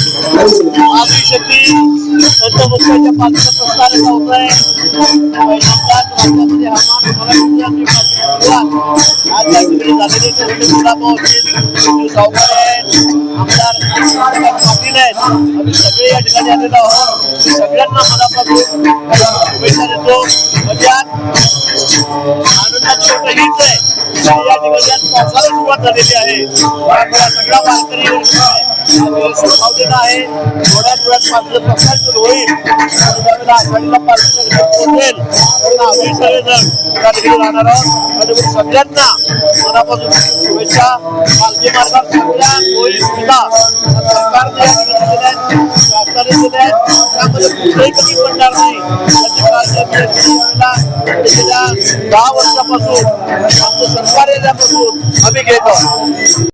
आदिशक्ती पंचमुख्याच्या पालखीचा प्रस्ताव होत आहे. पहिल्यांदाच राज्यामध्ये हवामान विभागाची आज या ठिकाणी झालेली सावकार आहेत, आमदार पाटील आहेत, आम्ही सगळे या ठिकाणी आलेलो आहोत. सगळ्यांना मनापासून शुभेच्छा देतो. म्हणजे आनंदाची गोष्ट हीच आहे या ठिकाणी आज पावसाला सुरुवात झालेली आहे. सगळा वारकरी सुखावलेला आहे. थोड्याच वेळात पालखीचं प्रस्थान सुरू होईल. त्यावेळेला आषाढीला पालखीचं पोहोचेल आम्ही सगळेजण त्या ठिकाणी राहणार आहोत. आणि सगळ्यांना मनापासून शुभेच्छा. पालखी मार्गात सगळ्या सोयी सुविधा सरकारने शासनाने दिल्या आहेत. त्यामध्ये कुठेही कमी पडणार नाही याची काळजी गेल्या 10 वर्षापासून आमचं सरकार येण्यापासून आम्ही घेत आहोत.